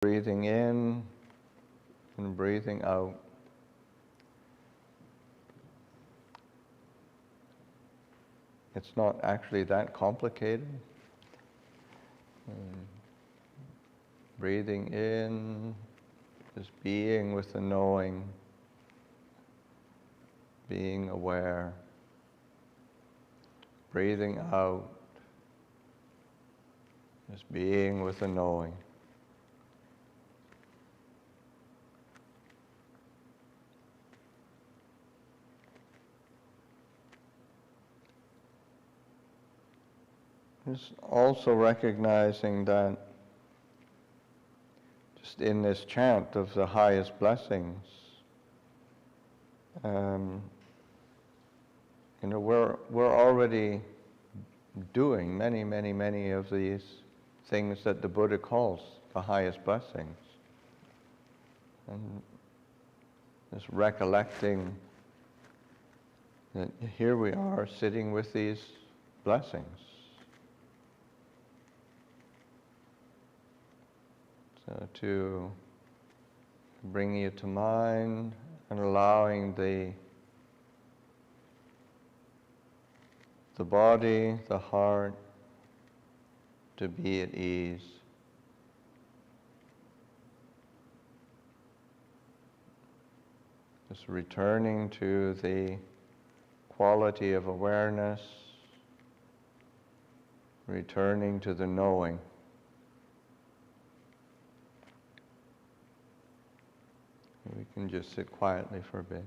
Breathing in and breathing out. It's not actually that complicated. Breathing in, just being with the knowing, being aware. Breathing out, just being with the knowing. Just also recognizing that just in this chant of the highest blessings, we're already doing many of these things that the Buddha calls the highest blessings. And just recollecting that here we are sitting with these blessings. So to bring you to mind and allowing the body, the heart to be at ease. Just returning to the quality of awareness, returning to the knowing. We can just sit quietly for a bit.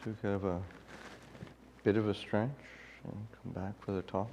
So we could have a bit of a stretch and come back for the talk.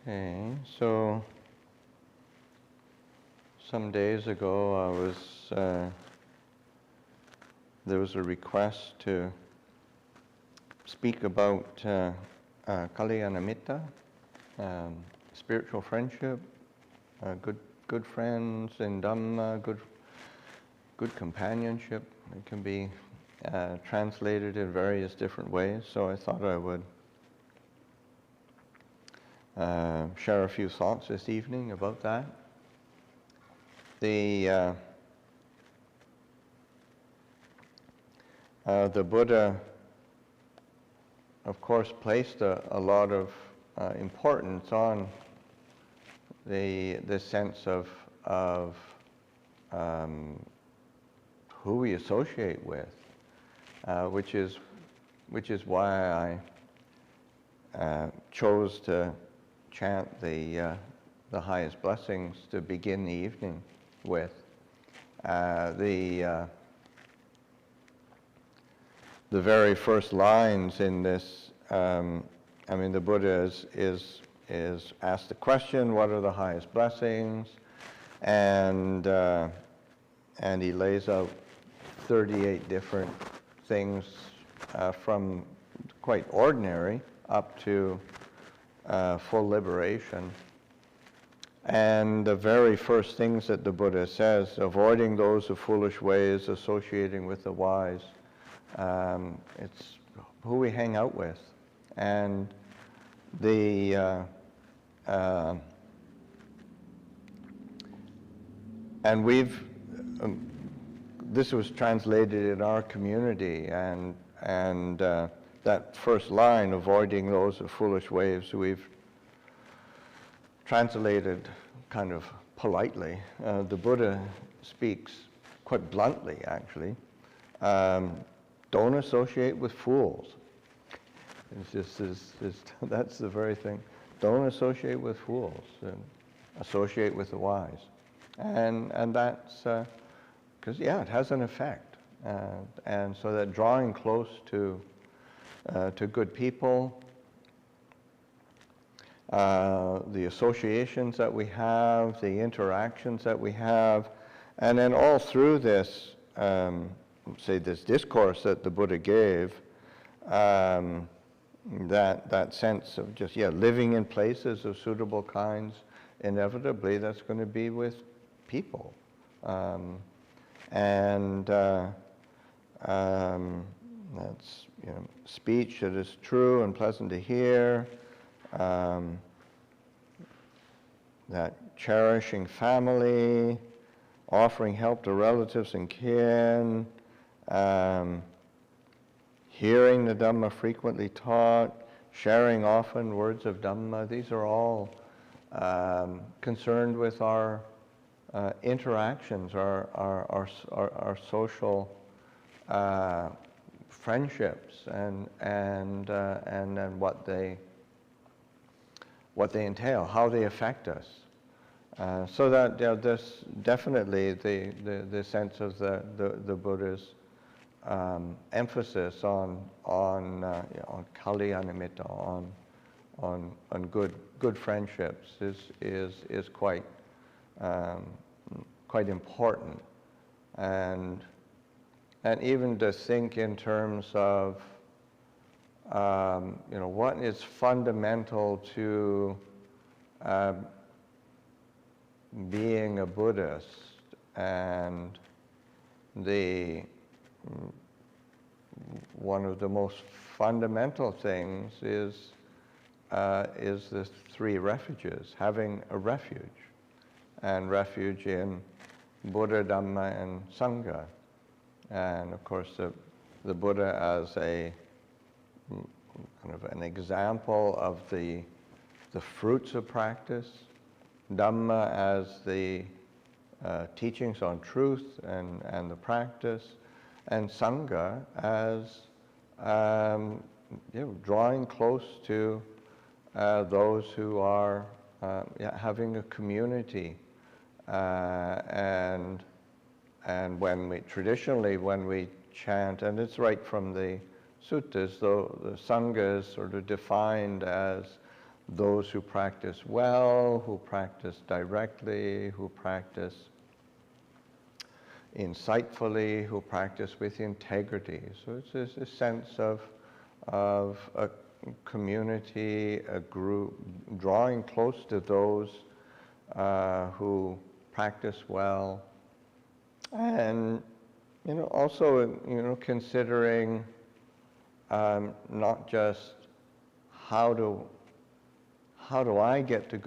Okay, so some days ago there was a request to speak about Kalyanamitta, spiritual friendship, good friends in Dhamma, good companionship. It can be translated in various different ways, so I thought I would share a few thoughts this evening about that. The Buddha, of course, placed a lot of importance on the sense of who we associate with, which is why chose to chant the highest blessings to begin the evening with. The very first lines in this, the Buddha is asked the question, what are the highest blessings? And he lays out 38 different things from quite ordinary up to full liberation. And the very first things that the Buddha says, avoiding those of foolish ways, associating with the wise. It's who we hang out with. And and we've, this was translated in our community, and that first line, avoiding those of foolish ways, we've translated kind of politely. The Buddha speaks quite bluntly, actually. Don't associate with fools. It's just that's the very thing. Don't associate with fools. Associate with the wise. And that's, because it has an effect. And so that drawing close to good people, the associations that we have, the interactions that we have, and then all through this, say this discourse that the Buddha gave, that sense of just, living in places of suitable kinds, inevitably that's going to be with people. That's, speech that is true and pleasant to hear, that cherishing family, offering help to relatives and kin, hearing the Dhamma frequently taught, sharing often words of Dhamma. These are all concerned with our interactions, our social friendships, and then what they entail, how they affect us. So that there's definitely the sense of the Buddha's emphasis on kalyanamitta, on good friendships is quite important, and even to think in terms of what is fundamental to being a Buddhist, and one of the most fundamental things is the three refuges, having a refuge, and refuge in Buddha, Dhamma, and Sangha. And of course the Buddha as a kind of an example of the fruits of practice, Dhamma as the teachings on truth and the practice, and Sangha as drawing close to those who are having a community, and traditionally when we chant, and it's right from the suttas, though the Sangha is sort of defined as those who practice well, who practice directly, who practice insightfully, who practice with integrity. So it's a sense of a community, a group, drawing close to those who practice well, and also considering not just how do I get to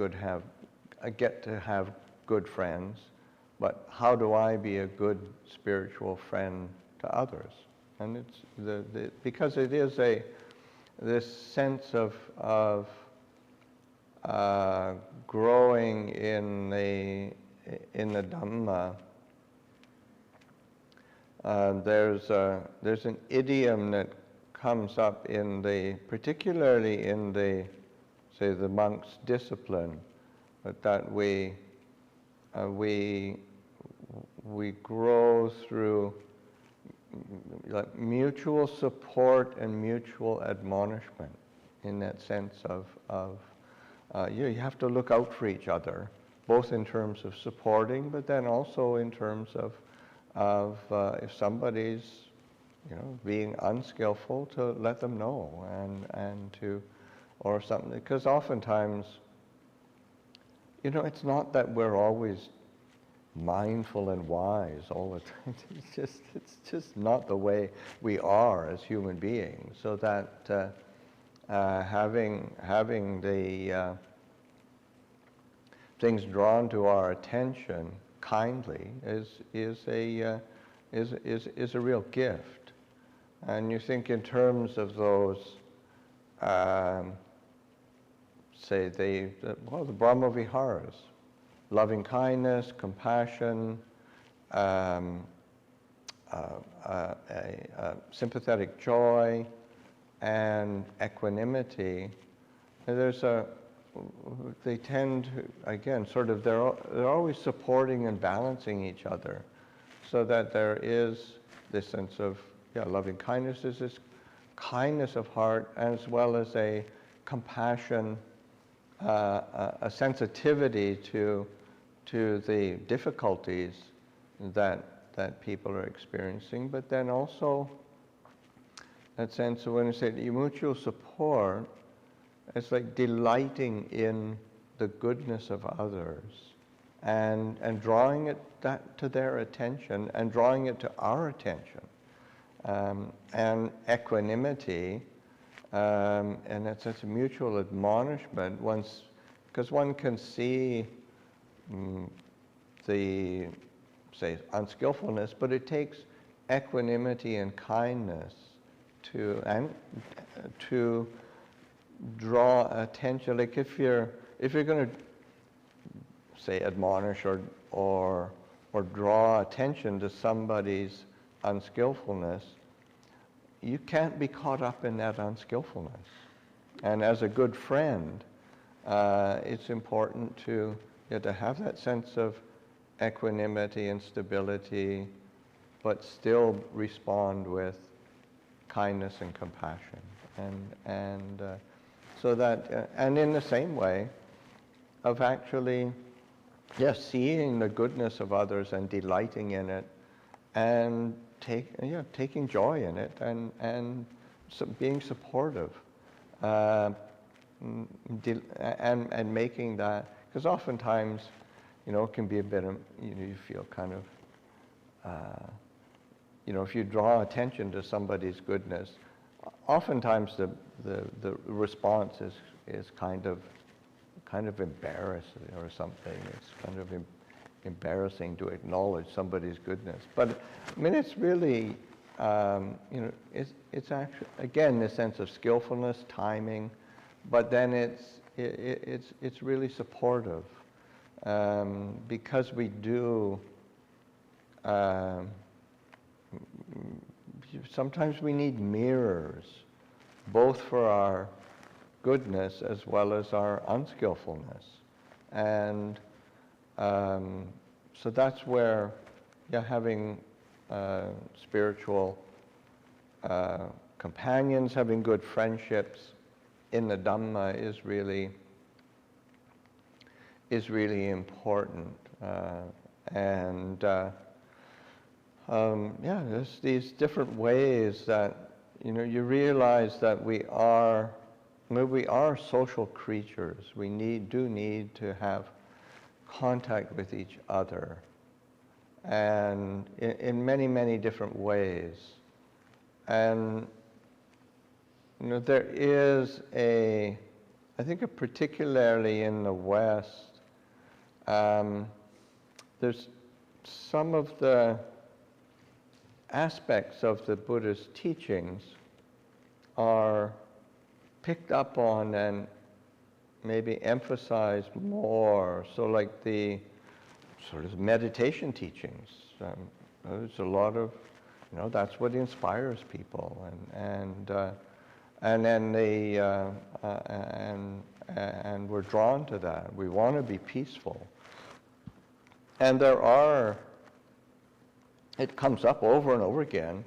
have good friends, but how do I be a good spiritual friend to others? And it's because it is this sense of growing in the Dhamma. There's an idiom that comes up in particularly in say the monk's discipline, but that we grow through like mutual support and mutual admonishment, in that sense of you have to look out for each other, both in terms of supporting, but then also in terms of if somebody's being unskillful, to let them know and to, or something, because oftentimes it's not that we're always mindful and wise all the time. It's just not the way we are as human beings. So that having the things drawn to our attention kindly is a real gift. And you think in terms of those, say the Brahma Viharas, loving kindness, compassion, sympathetic joy, and equanimity. They tend to, again, sort of, they're always supporting and balancing each other, so that there is this sense of, loving kindness is this kindness of heart, as well as a compassion, a sensitivity to the difficulties that people are experiencing, but then also that sense of, when you say mutual support, it's like delighting in the goodness of others and drawing that to their attention and drawing it to our attention. And equanimity, and it's such a mutual admonishment, because one can see the, say, unskillfulness, but it takes equanimity and kindness to draw attention. Like if you're going to, say, admonish or draw attention to somebody's unskillfulness, you can't be caught up in that unskillfulness. And as a good friend, it's important to have that sense of equanimity and stability, but still respond with kindness and compassion. And so that, and in the same way of actually, seeing the goodness of others and delighting in it, and taking joy in it, and being supportive, and making that, because oftentimes, it can be a bit of, you feel kind of, if you draw attention to somebody's goodness, oftentimes the response is kind of embarrassing or something. It's kind of embarrassing to acknowledge somebody's goodness. But I mean, it's really, it's actually, again, the sense of skillfulness, timing, but then it's really supportive, because we do. Sometimes we need mirrors, both for our goodness as well as our unskillfulness, and so that's where having spiritual companions, having good friendships in the Dhamma is really important, and there's these different ways that you realize that we are social creatures. We do need to have contact with each other, and in many, many different ways. And there is I think particularly in the West, there's some of the aspects of the Buddha's teachings are picked up on and maybe emphasized more. So like the sort of meditation teachings, there's a lot of You know, that's what inspires people, and then and we're drawn to that. We want to be peaceful, and it comes up over and over again,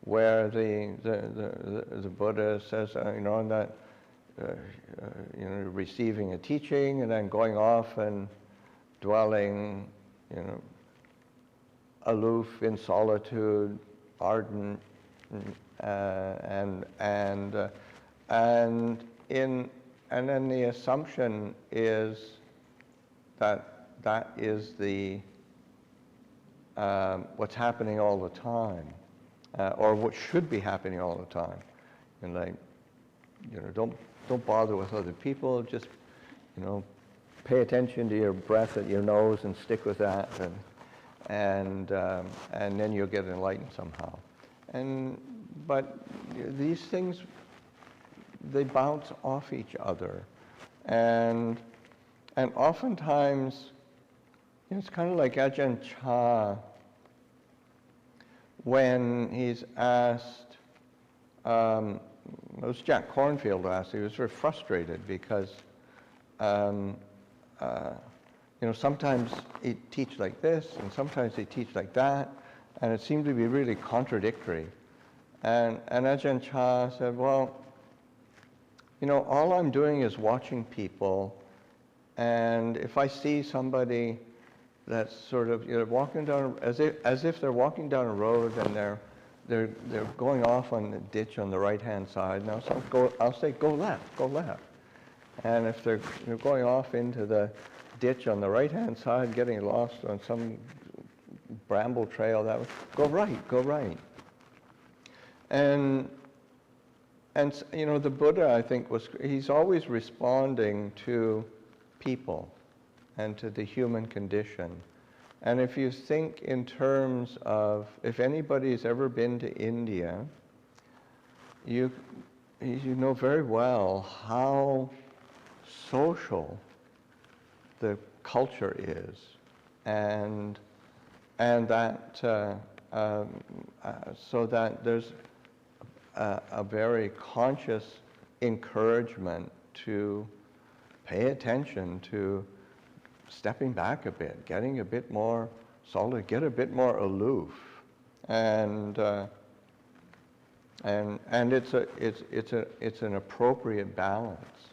where the Buddha says, you know, that you know, receiving a teaching and then going off and dwelling, you know, aloof in solitude, ardent, and then the assumption is that that is the what's happening all the time, or what should be happening all the time, and like, you know, don't bother with other people. Just, you know, pay attention to your breath at your nose and stick with that, and then you'll get enlightened somehow. But these things, they bounce off each other, and oftentimes, you know, it's kind of like Ajahn Chah when he's asked. It was Jack Cornfield asked. He was very frustrated because, you know, sometimes he'd teach like this, and sometimes he'd teach like that, and it seemed to be really contradictory. And Ajahn Chah said, well, you know, all I'm doing is watching people, and if I see somebody that's sort of, you know, walking down as if they're walking down a road and they're going off on the ditch on the right-hand side. Now, I'll say, go left, go left. And if they're, you know, going off into the ditch on the right-hand side, getting lost on some bramble trail, that way, go right, go right. And you know, the Buddha, I think, he's always responding to people and to the human condition. And if you think in terms of, if anybody's ever been to India, you know very well how social the culture is, and that so that there's a very conscious encouragement to pay attention to stepping back a bit, getting a bit more solid, get a bit more aloof, and it's an appropriate balance.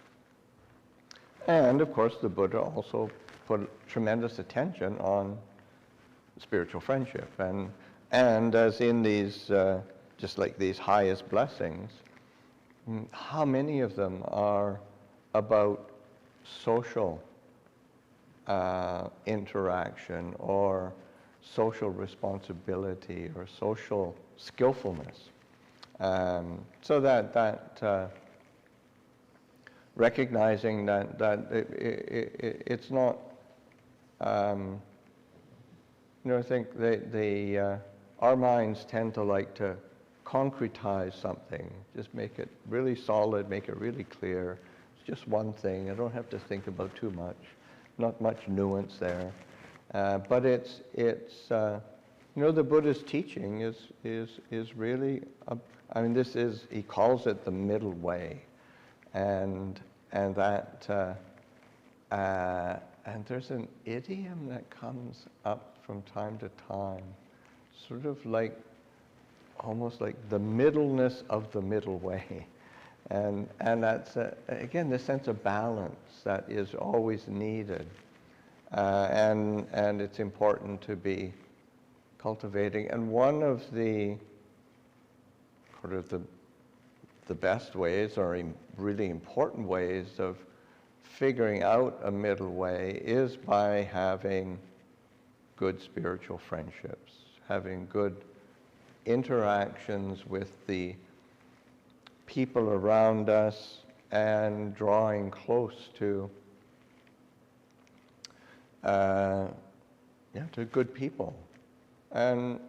And of course, the Buddha also put tremendous attention on spiritual friendship, and as in these, just like these highest blessings, how many of them are about social interaction or social responsibility or social skillfulness, so that recognizing that it's not, you know, I think our minds tend to like to concretize something, just make it really solid, make it really clear. It's just one thing. I don't have to think about too much. Not much nuance there, but it's you know, the Buddha's teaching is really, I mean, he calls it the middle way, and that and there's an idiom that comes up from time to time, sort of like almost like the middleness of the middle way. And that's, again, this sense of balance that is always needed. And it's important to be cultivating. And one of the sort of the best ways, or really important ways of figuring out a middle way, is by having good spiritual friendships, having good interactions with the people around us, and drawing close to good people. But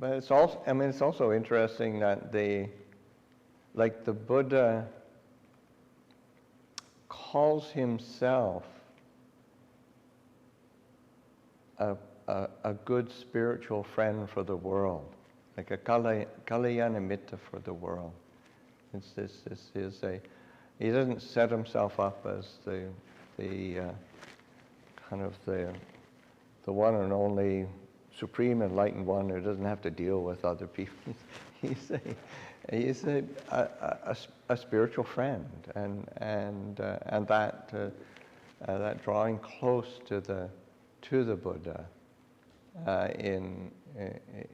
it's also, I mean, it's also interesting that the Buddha calls himself a a good spiritual friend for the world, like a kalyana mitta for the world. This is he doesn't set himself up as the kind of the one and only supreme enlightened one who doesn't have to deal with other people. He's a spiritual friend, and that drawing close to the Buddha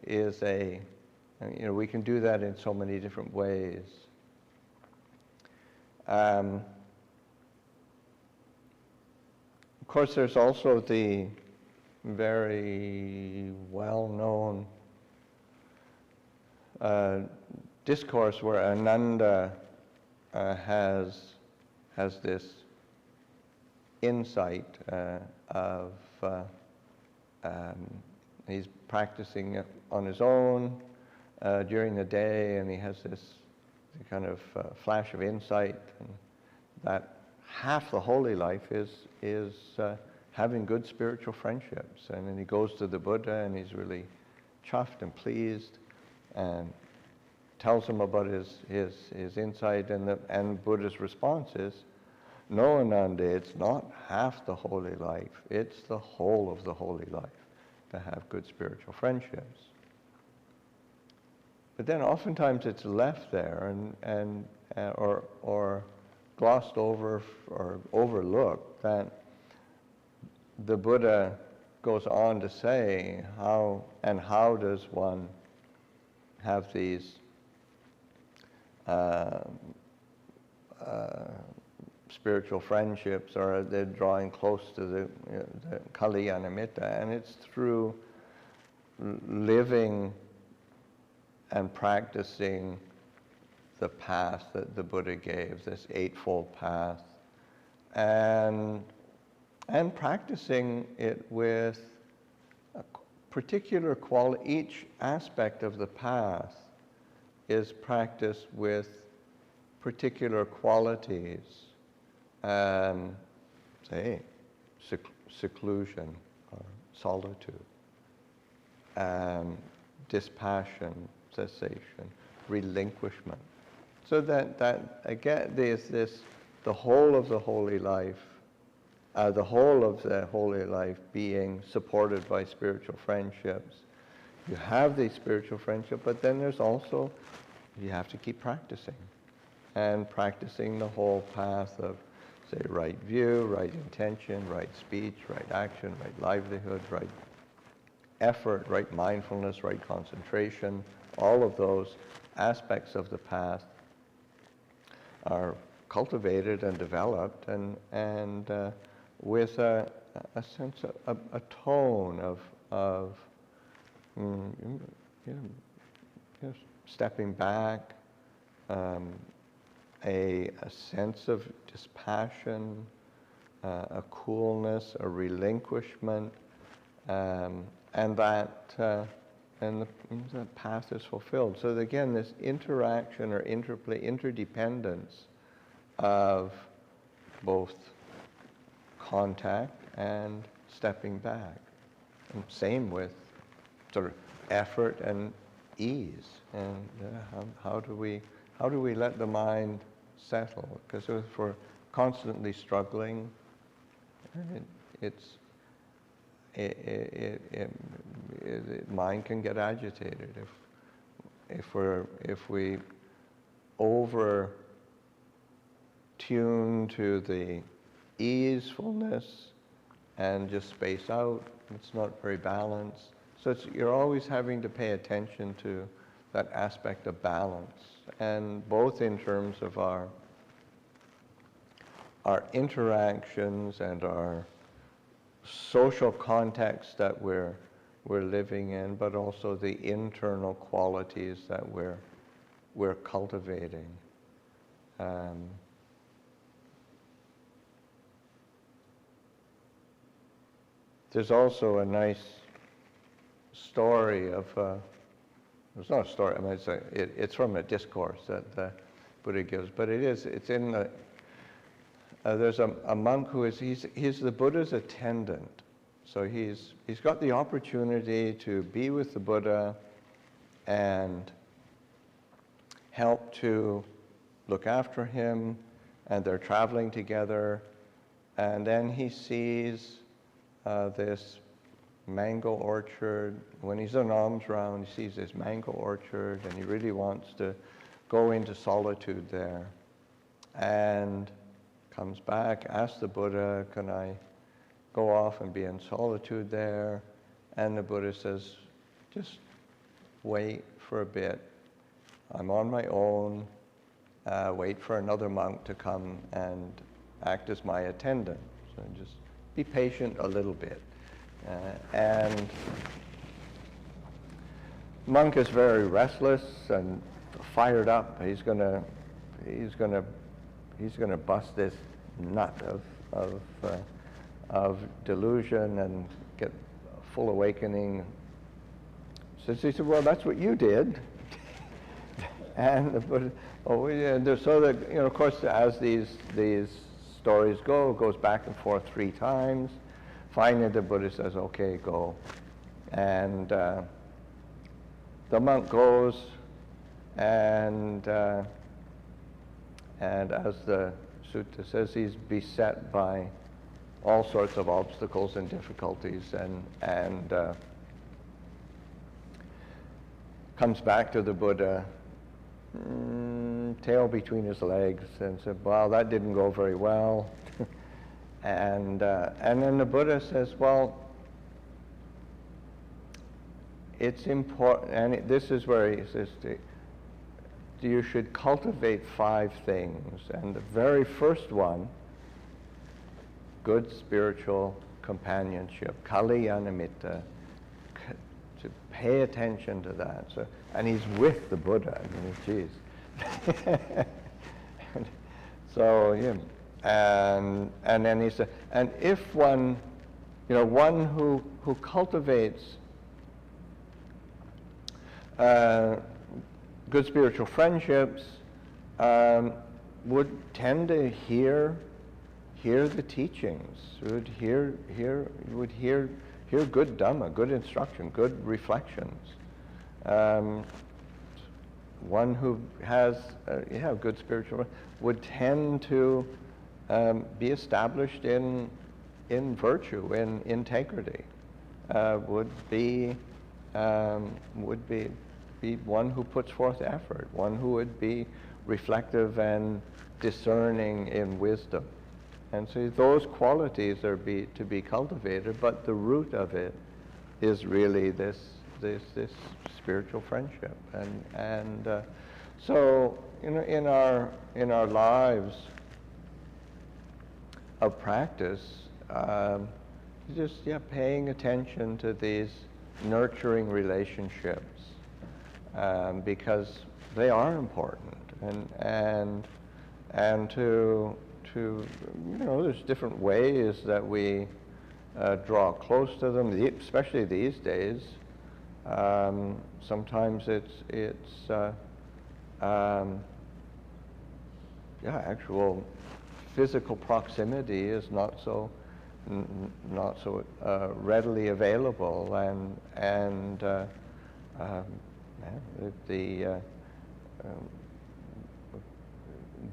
is a, we can do that in so many different ways. Of course, there's also the very well-known discourse where Ananda has this insight of he's practicing on his own during the day, and he has this kind of flash of insight, and that half the holy life is having good spiritual friendships. And then he goes to the Buddha, and he's really chuffed and pleased, and tells him about his insight, and Buddha's response is, "No, Ananda, it's not half the holy life, it's the whole of the holy life to have good spiritual friendships." But then oftentimes it's left there or glossed over or overlooked, that the Buddha goes on to say how does one have these spiritual friendships, or they're drawing close to the kalyana mitta, and it's through living and practicing the path that the Buddha gave, this eightfold path, and practicing it with a particular quality. Each aspect of the path is practiced with particular qualities, say seclusion or solitude, dispassion, cessation, relinquishment. So that again, there's the whole of the holy life, the whole of the holy life being supported by spiritual friendships. You have these spiritual friendships, but then there's also, you have to keep practicing, and practicing the whole path of, say, right view, right intention, right speech, right action, right livelihood, right effort, right mindfulness, right concentration. All of those aspects of the path are cultivated and developed, and with a sense of a tone of stepping back, a sense of dispassion, a coolness, a relinquishment, and that and the path is fulfilled. So again, this interaction or interplay, interdependence of both contact and stepping back. And same with sort of effort and ease. And how do we let the mind settle? Because if we're constantly struggling, mind can get agitated if we over tune to the easefulness and just space out. It's not very balanced. So you're always having to pay attention to that aspect of balance, and both in terms of our interactions and our social context that we're living in, but also the internal qualities that we're cultivating. There's also a nice story of, it's not a story, I mean, it's from a discourse that the Buddha gives, but it's in there's a monk who he's the Buddha's attendant. So he's got the opportunity to be with the Buddha and help to look after him, and they're traveling together, and then he sees this mango orchard. When he's on alms round, he sees this mango orchard, and he really wants to go into solitude there, and comes back, asks the Buddha, can I go off and be in solitude there? And the Buddha says, just wait for a bit. I'm on my own. Wait for another monk to come and act as my attendant. So just be patient a little bit. And monk is very restless and fired up. He's gonna bust this nut of delusion and get full awakening. So he said, well, that's what you did. And the Buddha, oh yeah, so that, you know, of course, as these stories go, it goes back and forth 3 times. Finally, the Buddha says, okay, go. And the monk goes, and as the sutta says, he's beset by all sorts of obstacles and difficulties, and comes back to the Buddha, tail between his legs, and said, well, that didn't go very well. And then the Buddha says, well, it's important, and this is where he says, you should cultivate 5 things. And the very first one, good spiritual companionship, kalyanamitta, to pay attention to that. So, and he's with the Buddha. I mean, geez. So, yeah. And then he said, and if one, you know, one who cultivates good spiritual friendships would tend to hear the teachings, would hear good Dhamma, good instruction, good reflections. One who has good spiritual would tend to be established in virtue, in integrity. Would be one who puts forth effort, one who would be reflective and discerning in wisdom. And so those qualities are to be cultivated, but the root of it is really this spiritual friendship. And so, you know, in our lives of practice, just paying attention to these nurturing relationships, because they are important, and to you know, there's different ways that we draw close to them, especially these days. Sometimes it's actual physical proximity is not so readily available, and the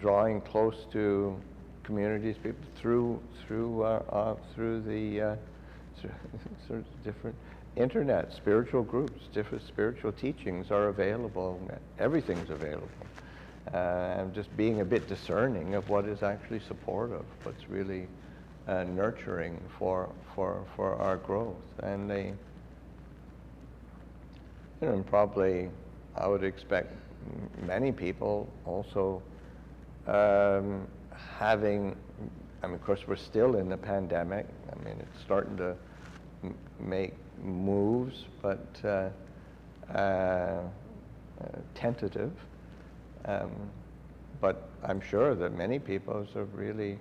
drawing close to communities, people through the sort of different internet spiritual groups, different spiritual teachings are available. Everything's available, and just being a bit discerning of what is actually supportive, what's really nurturing for our growth. And you know, and probably I would expect many people also having, I mean, of course, we're still in the pandemic. I mean, it's starting to make moves, but tentative. But I'm sure that many people are really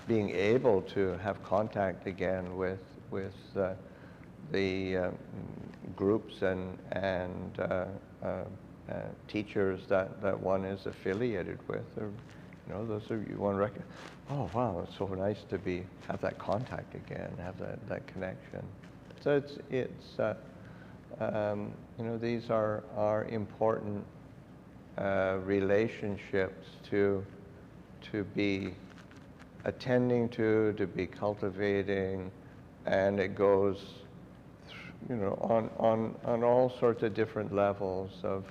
being able to have contact again with the groups and teachers that one is affiliated with. You know, those are, you want to recognize, oh wow, it's so nice to have that contact again, have that connection. So you know, these are important relationships to be attending to be cultivating, and it goes, you know, on all sorts of different levels of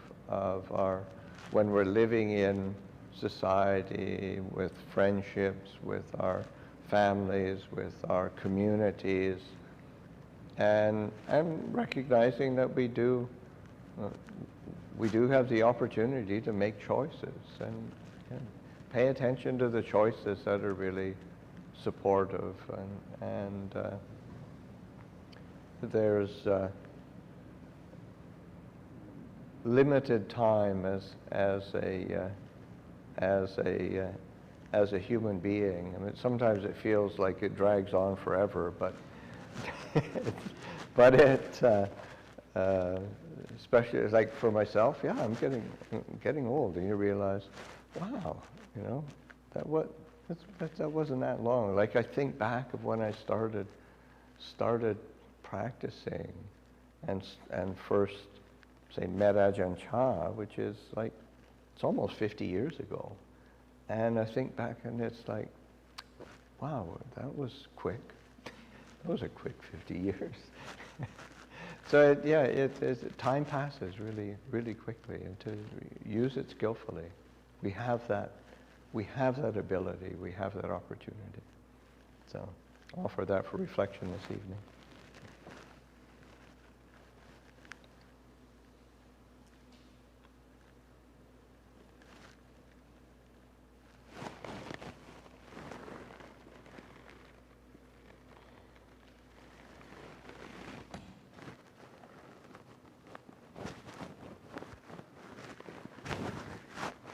our, when we're living in society, with friendships, with our families, with our communities, and recognizing that we do have the opportunity to make choices, and pay attention to the choices that are really supportive, and there's limited time as a human being. I mean, sometimes it feels like it drags on forever, but but especially like for myself, yeah, I'm getting old, and you realize, wow, you know, that wasn't that long. Like, I think back of when I started practicing, and first, say, met Ajahn Chah, which is like, it's almost 50 years ago. And I think back, and it's like, wow, that was quick. That was a quick 50 years. So time passes really, really quickly, and to use it skillfully, we have that ability, we have that opportunity. So, offer that for reflection this evening.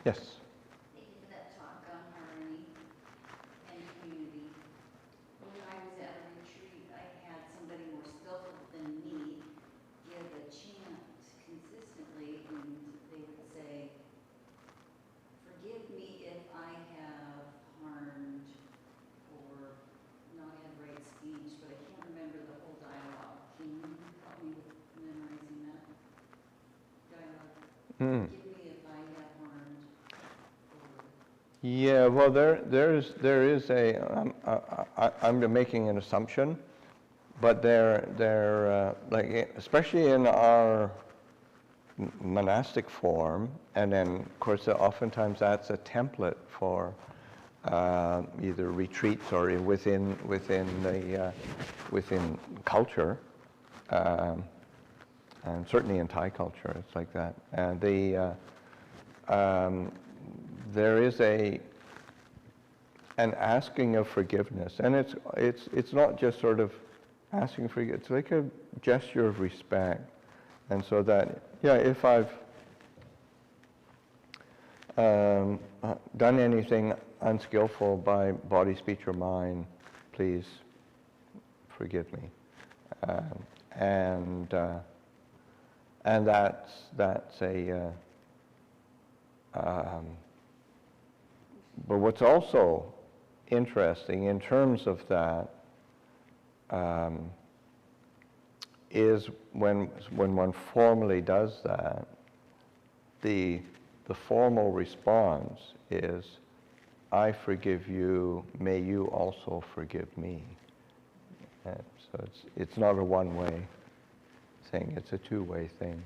Yes. Thank you for that talk on harmony and community. When I was at a retreat, I had somebody more skillful than me give a chant consistently, and they would say, "Forgive me if I have harmed or not had right speech," but I can't remember the whole dialogue. Can you help me with memorizing that dialogue? Forgive me if I have harmed. Yeah, well, there is I'm making an assumption, but there like, especially in our monastic form, and then of course oftentimes that's a template for either retreats or within culture, and certainly in Thai culture it's like that. And there is an asking of forgiveness, and it's not just sort of asking for, it's like a gesture of respect, and so that, yeah, if I've done anything unskillful by body, speech, or mind, please forgive me, and that's a. But what's also interesting in terms of that is when one formally does that, the formal response is, "I forgive you, may you also forgive me." And so it's not a one-way thing, it's a two-way thing.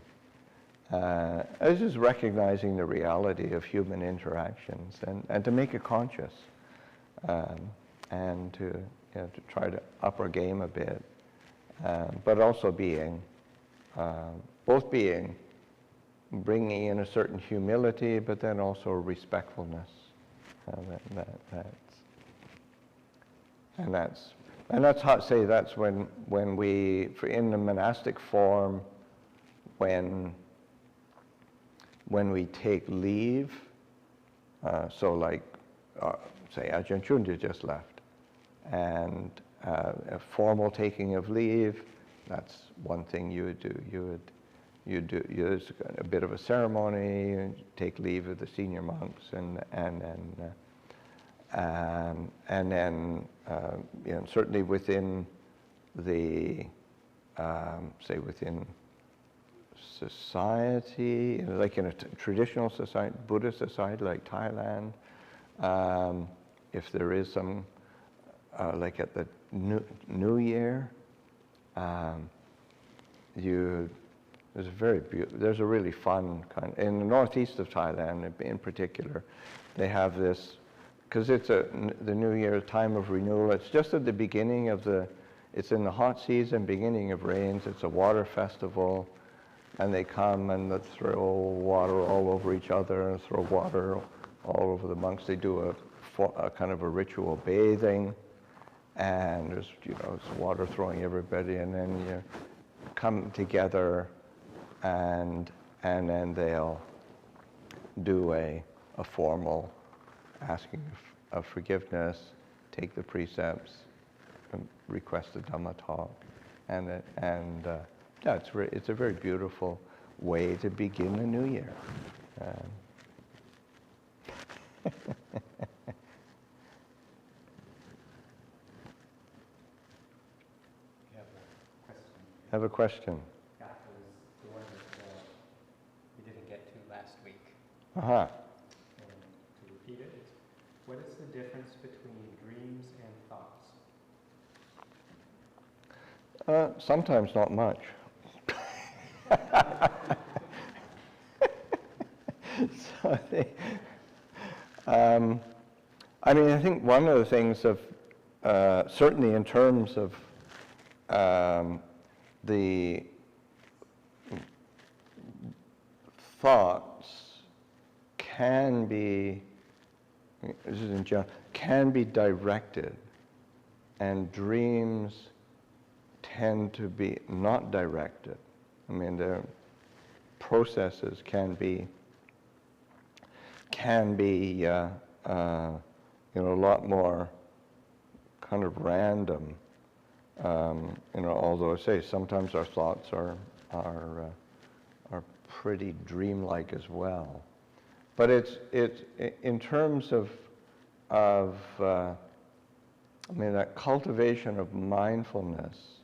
This is recognizing the reality of human interactions, and to make it conscious, and to try to up our game a bit, but also bringing in a certain humility, but then also respectfulness. That's how to say, that's when we, in the monastic form, when we take leave, so like, say Ajahn Chunja just left, and a formal taking of leave, that's one thing you would do. There's a bit of a ceremony, take leave of the senior monks, and then And then, certainly within the, say within society, like in a traditional society, Buddhist society like Thailand, if there is some, like at the New Year, there's a really fun kind, in the northeast of Thailand in particular, they have this, because it's the New Year, time of renewal. It's just at the beginning of it's in the hot season, beginning of rains. It's a water festival, and they come and they throw water all over each other and throw water all over the monks. They do a kind of a ritual bathing, and there's it's water throwing everybody, and then you come together, and then they'll do a formal asking of forgiveness, take the precepts, and request a Dhamma talk, and it's a very beautiful way to begin the new year. Have a question. Yeah, it was the one that we didn't get to last week. Uh-huh. And to repeat it, it's, what is the difference between dreams and thoughts? Sometimes not much. So I think one of the things of, certainly in terms of the thoughts can be, this is in general, can be directed, and dreams tend to be not directed. Their processes can be a lot more kind of random. Although I say sometimes our thoughts are pretty dreamlike as well. But it's in terms of that cultivation of mindfulness.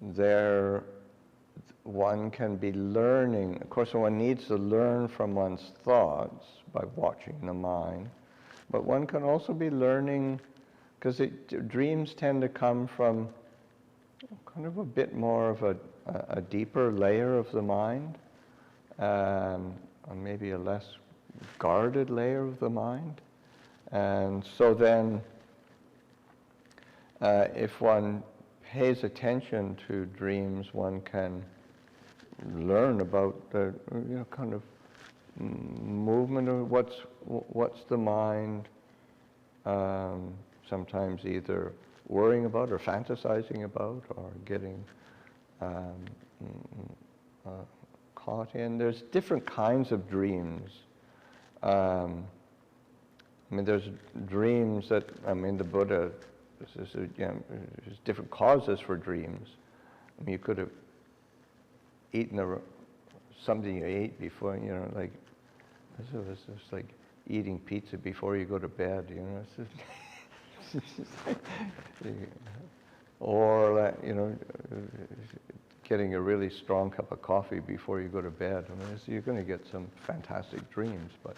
There, one can be learning. Of course, one needs to learn from one's thoughts by watching the mind, but one can also be learning, because dreams tend to come from kind of a bit more of a deeper layer of the mind, or maybe a less guarded layer of the mind. And so then, if one pays attention to dreams, one can learn about the kind of movement of what's the mind, sometimes either worrying about or fantasizing about or getting caught in. There's different kinds of dreams. There's dreams that, the Buddha, there's different causes for dreams. You could have eaten something you ate before, like, this is just like eating pizza before you go to bed, or, getting a really strong cup of coffee before you go to bed. You're going to get some fantastic dreams, but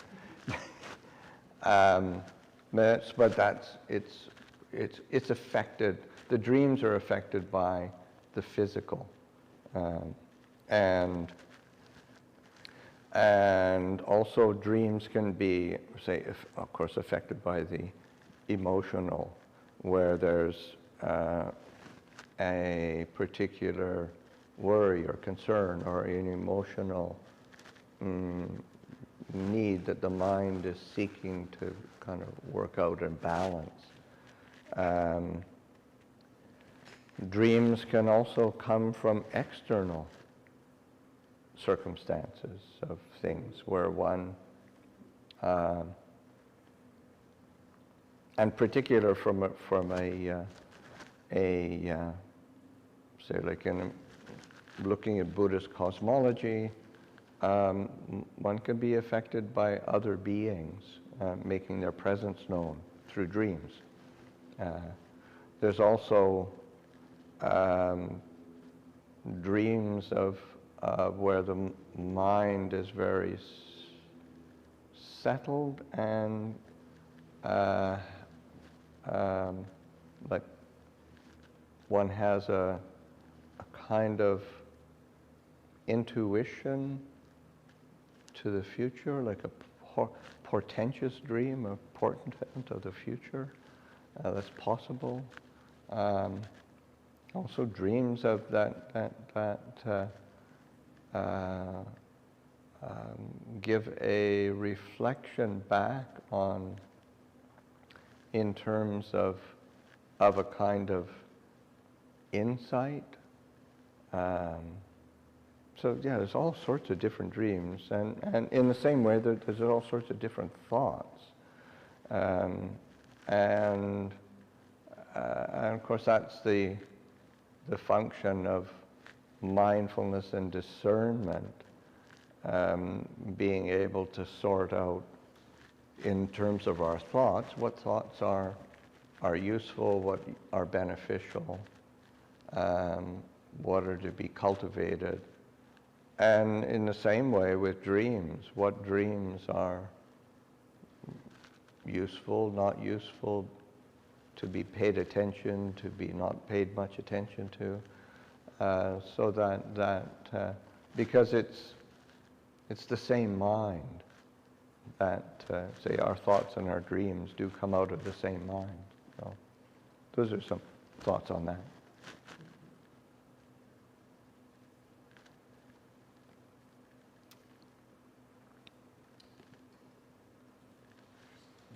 it's affected. The dreams are affected by the physical, and also dreams can be, of course, affected by the emotional, where there's a particular worry or concern or an emotional need that the mind is seeking to kind of work out and balance. Dreams can also come from external circumstances of things where one, and particular from a say, like in looking at Buddhist cosmology, one can be affected by other beings making their presence known through dreams. There's also dreams of where the mind is very settled and like one has a kind of intuition to the future, like a portentous dream, a portent of the future that's possible. Also dreams of that give a reflection back on, in terms of a kind of insight. So yeah, there's all sorts of different dreams, and in the same way there's all sorts of different thoughts, and of course that's the function of mindfulness and discernment, being able to sort out, in terms of our thoughts, what thoughts are useful, what are beneficial, what are to be cultivated. And in the same way with dreams, what dreams are useful, not useful, to be paid attention, to be not paid much attention to, so that because it's the same mind that, say, our thoughts and our dreams do come out of the same mind. So those are some thoughts on that.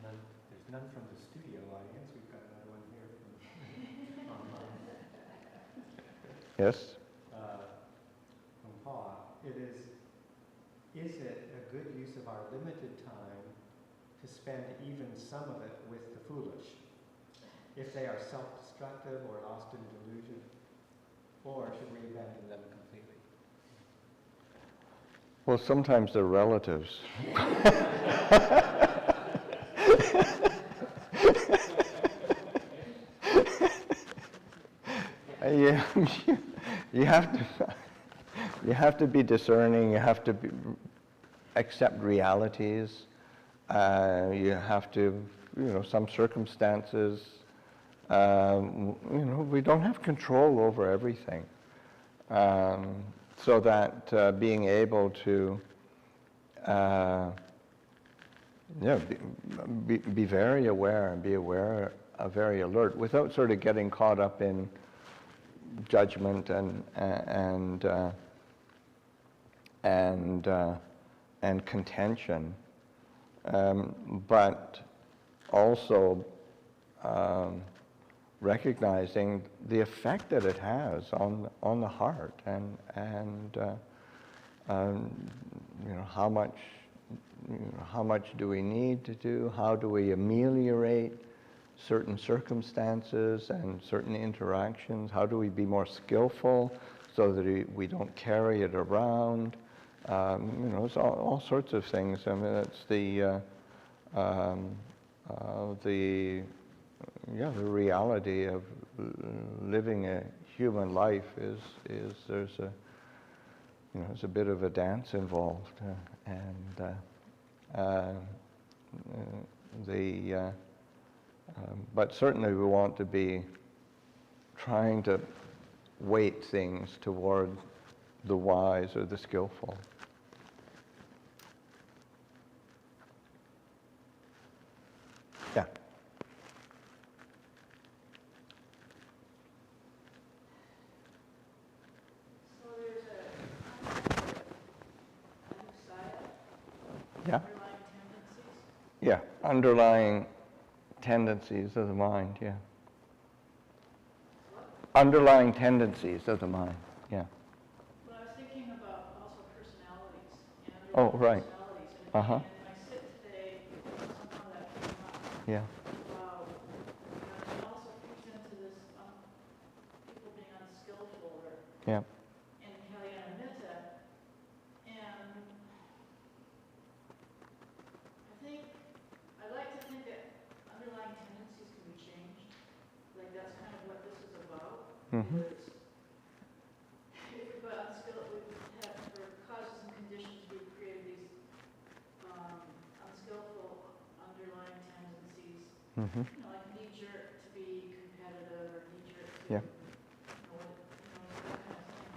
There's none from the studio audience. We've got another one here from online. Yes? From Paul. Is it a good use of our limited time to spend even some of it with the foolish, if they are self-destructive or lost in delusion, or should we abandon them completely? Well, sometimes they're relatives. You have to be discerning. You have to accept realities. You have to, some circumstances. We don't have control over everything. So that being able to, be very aware and be aware, very alert, without sort of getting caught up in judgment and contention, but also recognizing the effect that it has on the heart, and how much do we need to do? How do we ameliorate certain circumstances and certain interactions? How do we be more skillful so that we don't carry it around? It's all sorts of things. I mean, it's the reality of living a human life is there's a bit of a dance involved, but certainly we want to be trying to weight things toward the wise or the skillful. Yeah. So there's Yeah. underlying tendencies. Yeah. Underlying tendencies of the mind. Yeah. Underlying tendencies of the mind. Yeah. But I was thinking about also personalities and Oh, underlying right. personalities. And Uh-huh. and in my sit today, somehow that came up. Yeah. It also feeds into this people being unskillful or Yeah. in Kalyana Mitta. And I think Mhm. Because if we put unskillful, we have, for causes and conditions, we've created these unskillful underlying tendencies, Mhm. you know, like knee-jerk to be competitive or knee-jerk to, Yeah. that kind of thing.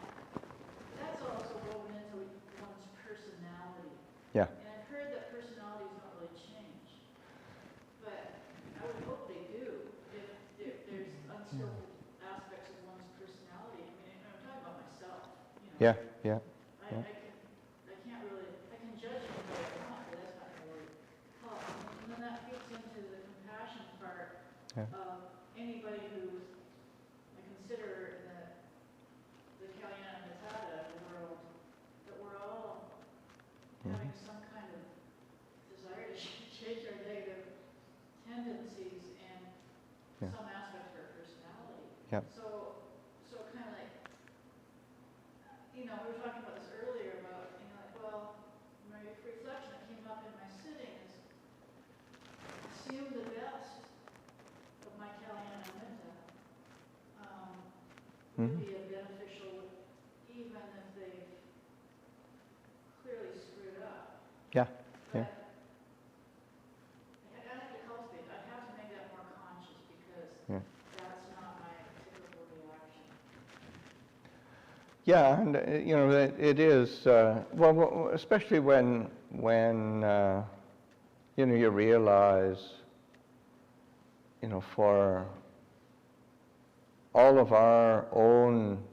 That's also woven into one's personality. Yeah. And I've heard that personalities don't really change, but I would hope they do. If there's unskillful aspects of one's personality, I mean, I'm talking about myself, you know. Yeah. Yeah. I can't really, I can judge anybody I want, but that's not going to really help. And then that feeds into the compassion part Yeah. of anybody who I consider in the Kalyana Mittada world, that we're all having some kind of desire to change our negative tendencies and Yeah. some aspects of our personality. Yeah. So kind of like, you know, we were talking about this earlier about, you know, like, well, my reflection that came up in my sitting is assume the best of my Kalyana Mitta would Mhm. be a beneficial, even if they've clearly screwed up. Yeah. But Yeah. I have to cultivate, I have to make that more conscious because Yeah. that's not my typical reaction. Yeah, and you know it is well, especially when you know you realize, you know, for all of our own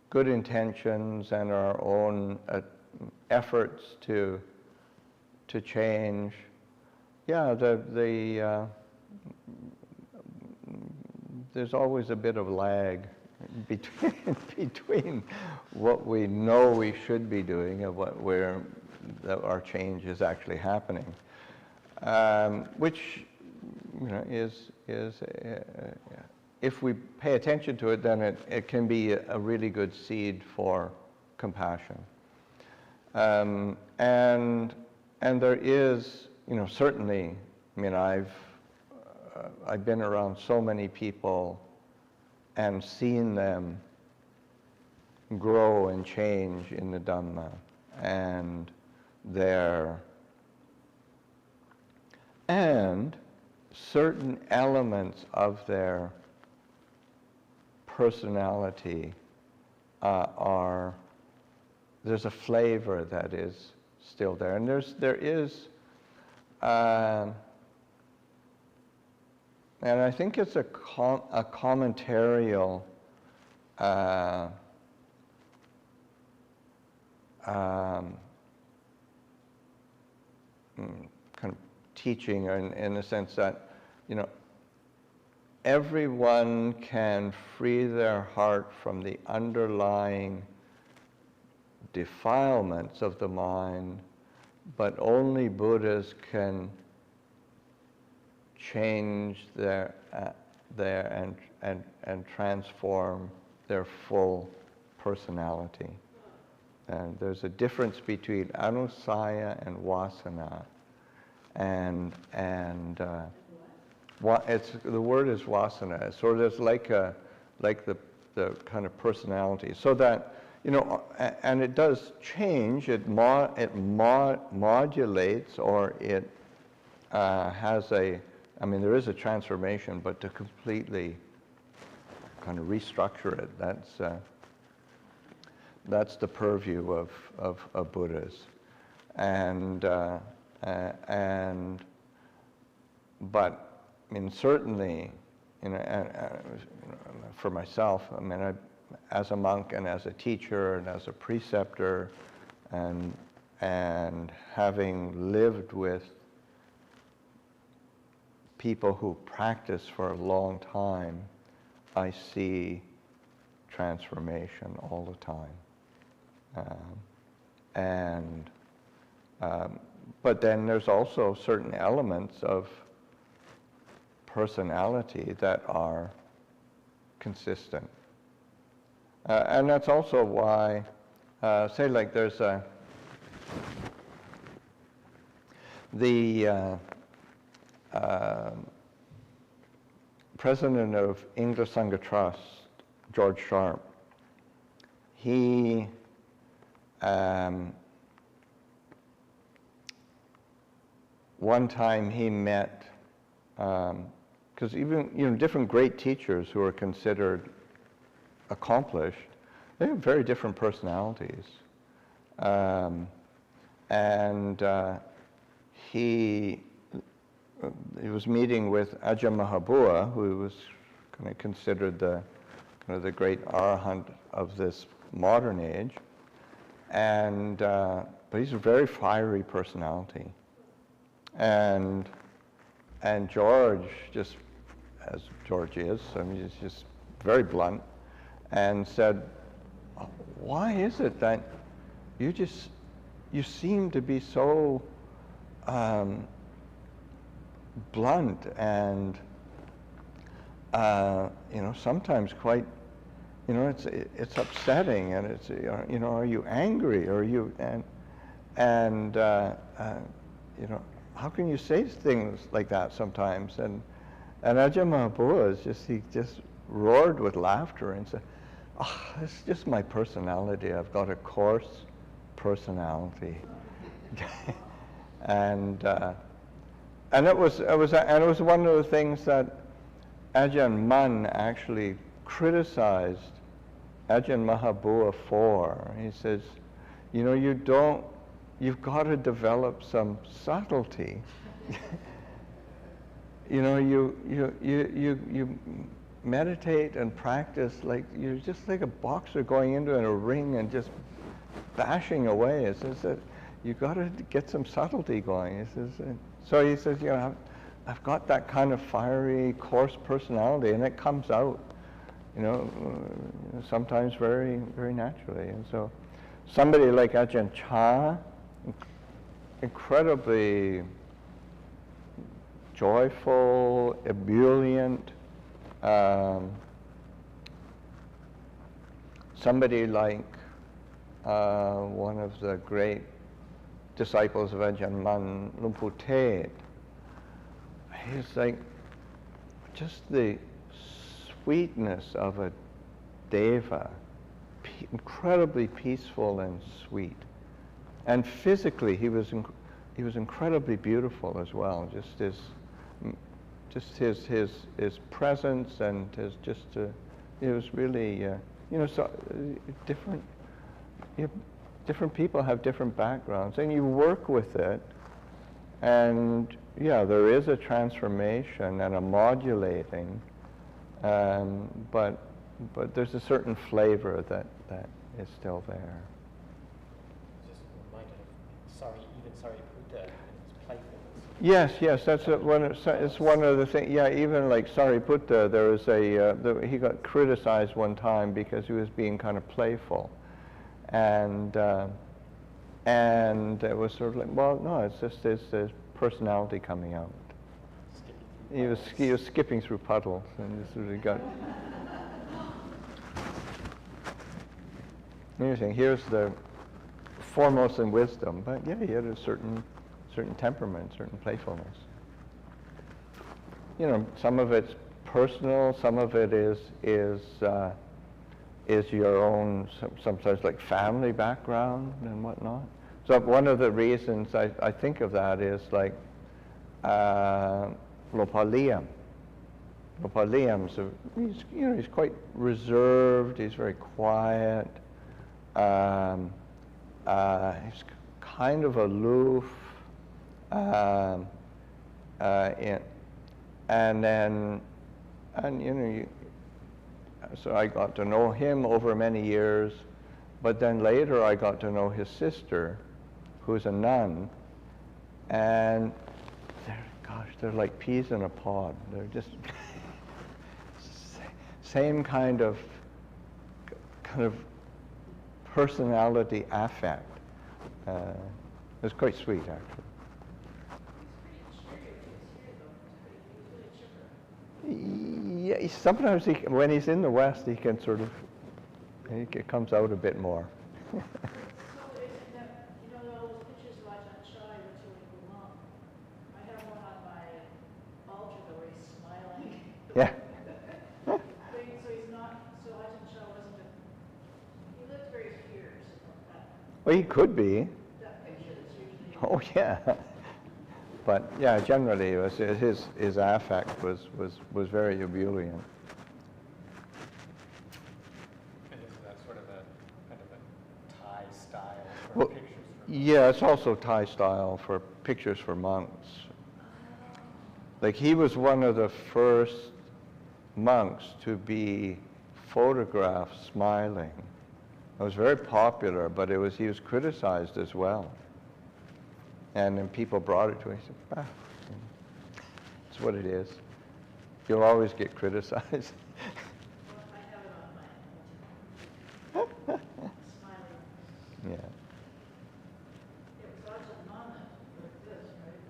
good intentions and our own efforts to change, yeah, there's always a bit of lag between what we know we should be doing and that our change is actually happening, which you know is if we pay attention to it, then it can be a really good seed for compassion, and there is, you know, certainly, I mean, I've been around so many people and seen them grow and change in the Dhamma, and certain elements of their personality there's a flavor that is still there, and there is and I think it's a commentarial kind of teaching in the sense that, you know, everyone can free their heart from the underlying defilements of the mind, but only Buddhas can change their and transform their full personality. And there's a difference between anusaya and vasana, and the word is vasana. So there's like the kind of personality, so that, you know, and it does change. It modulates, or it has a. I mean, there is a transformation, but to completely kind of restructure it, that's the purview of Buddhas, but I mean, certainly, you know, for myself, I mean, as a monk and as a teacher and as a preceptor, and having lived with people who practice for a long time, I see transformation all the time. But then there's also certain elements of personality that are consistent. And that's also why, say like there's the president of English Sangha Trust George Sharp. He one time he met, because even different great teachers who are considered accomplished, they have very different personalities. He was meeting with Ajahn Mahabua, who was kind of considered the great arahant of this modern age, but he's a very fiery personality, and George, just as George is, I mean, he's just very blunt, and said, "Why is it that you seem to be so blunt and sometimes quite, it's upsetting, and it's are you angry, or are you how can you say things like that sometimes?" And Ajahn Mahabua he just roared with laughter and said, "Oh, it's just my personality. I've got a coarse personality." and it was one of the things that Ajahn Mun actually criticized Ajahn Mahabua for. He says, you've got to develop some subtlety. You meditate and practice like you're just like a boxer going into a ring and just bashing away. It says that you got to get some subtlety going. He says, I've got that kind of fiery, coarse personality, and it comes out, sometimes very, very naturally. And so, somebody like Ajahn Chah, incredibly joyful, ebullient. Somebody like one of the great disciples of Ajahn Mun, Luang Por Pasanno, he's like just the sweetness of a deva, incredibly peaceful and sweet. And physically, he was incredibly beautiful as well. Just his presence and it was really so different. Different people have different backgrounds, and you work with it, and there is a transformation and a modulating, but there's a certain flavor that is still there. Just reminded of Sariputta and his playfulness. Yes, that's it's one of the things. Yeah, even like Sariputta, there was he got criticized one time because he was being kind of playful. And it was sort of like, well, no, it's just his personality coming out. He was skipping through puddles, and just sort of got. Interesting. Here's the foremost in wisdom, but yeah, he had a certain temperament, certain playfulness. Some of it's personal, some of it is your own, sometimes like family background and whatnot. So one of the reasons I think of that is like Lopa Liam. Lopa Liam's he's quite reserved. He's very quiet. He's kind of aloof. So I got to know him over many years, but then later I got to know his sister, who's a nun, and they're like peas in a pod. They're just same kind of personality affect. It's quite sweet, actually. Yeah, sometimes when he's in the West, he can it comes out a bit more. So isn't that, all those pictures of Ajahn Chah you were showing Luang? I have one on my altar where he's smiling. Yeah. So Ajahn Well, he could be. That picture that's usually. Oh, yeah. But yeah, generally, it was, his affect was very ebullient. And isn't that sort of a kind of a Thai style for Well, pictures? yeah, it's also Thai style for pictures for monks. Like, he was one of the first monks to be photographed smiling. It was very popular, but he was criticized as well. And then people brought it to him. He said, it's what it is. You'll always get criticized. Well, I have it on my smiling. Yeah. It was Ajahn Mun like this, right?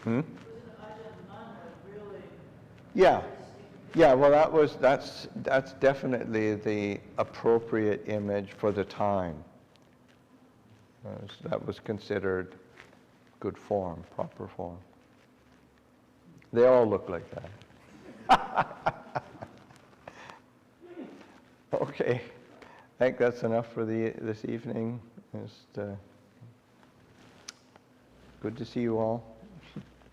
Hmm? It was an Ajahn Mun that really. Yeah. Yeah, well, that's definitely the appropriate image for the time. That was considered good form, proper form. They all look like that. Okay, I think that's enough for this evening. Just good to see you all.